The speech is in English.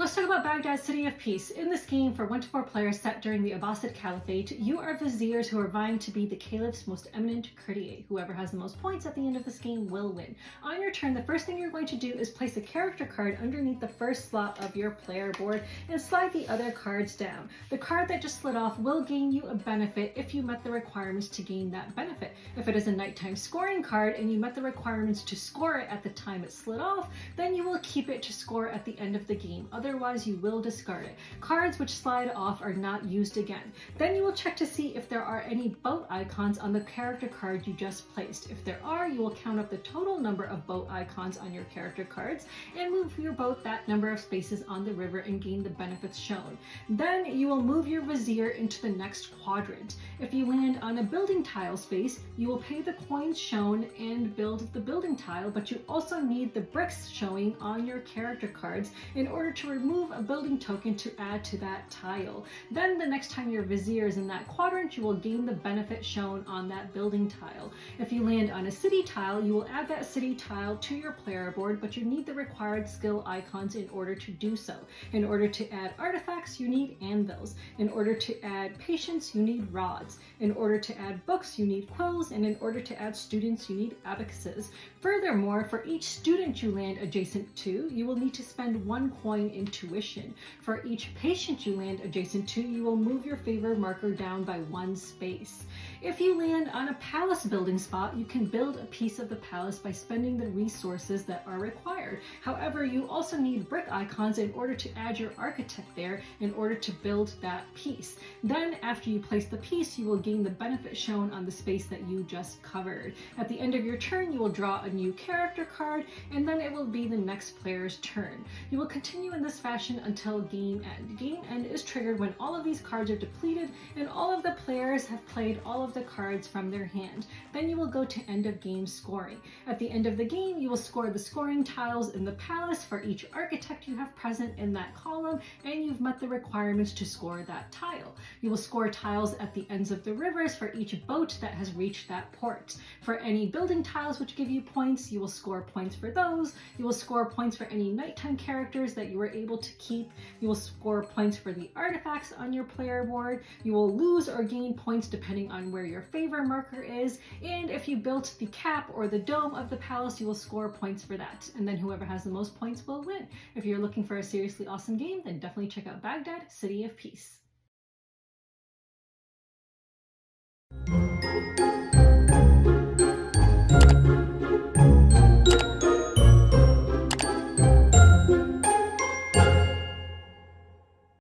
Let's talk about Baghdad, City of Peace. In this game, for 1 to 4 players set during the Abbasid Caliphate, you are viziers who are vying to be the caliph's most eminent courtier. Whoever has the most points at the end of this game will win. On your turn, the first thing you're going to do is place a character card underneath the first slot of your player board and slide the other cards down. The card that just slid off will gain you a benefit if you met the requirements to gain that benefit. If it is a nighttime scoring card and you met the requirements to score it at the time it slid off, then you will keep it to score at the end of the game. Otherwise, you will discard it. Cards which slide off are not used again. Then you will check to see if there are any boat icons on the character card you just placed. If there are, you will count up the total number of boat icons on your character cards and move your boat that number of spaces on the river and gain the benefits shown. Then you will move your vizier into the next quadrant. If you land on a building tile space, you will pay the coins shown and build the building tile, but you also need the bricks showing on your character cards in order to remove a building token to add to that tile. Then the next time your vizier is in that quadrant, you will gain the benefit shown on that building tile. If you land on a city tile, you will add that city tile to your player board, but you need the required skill icons in order to do so. In order to add artifacts, you need anvils. In order to add patience, you need rods. In order to add books, you need quills, and in order to add students, you need abacuses. Furthermore, for each student you land adjacent to, you will need to spend 1 coin in tuition. For each patient you land adjacent to, you will move your favor marker down by 1 space. If you land on a palace building spot, you can build a piece of the palace by spending the resources that are required. However, you also need brick icons in order to add your architect there in order to build that piece. Then, after you place the piece, you will gain the benefit shown on the space that you just covered. At the end of your turn, you will draw a new character card, and then it will be the next player's turn. You will continue in this fashion until game end. Game end is triggered when all of these cards are depleted and all of the players have played all of the cards from their hand. Then you will go to end of game scoring. At the end of the game, you will score the scoring tiles in the palace for each architect you have present in that column, and you've met the requirements to score that tile. You will score tiles at the ends of the rivers for each boat that has reached that port. For any building tiles which give you points, you will score points for those. You will score points for any nighttime characters that you were able to keep. You will score points for the artifacts on your player board. You will lose or gain points depending on where your favor marker is. And if you built the cap or the dome of the palace, you will score points for that. And then whoever has the most points will win. If you're looking for a seriously awesome game, then definitely check out Baghdad, City of Peace.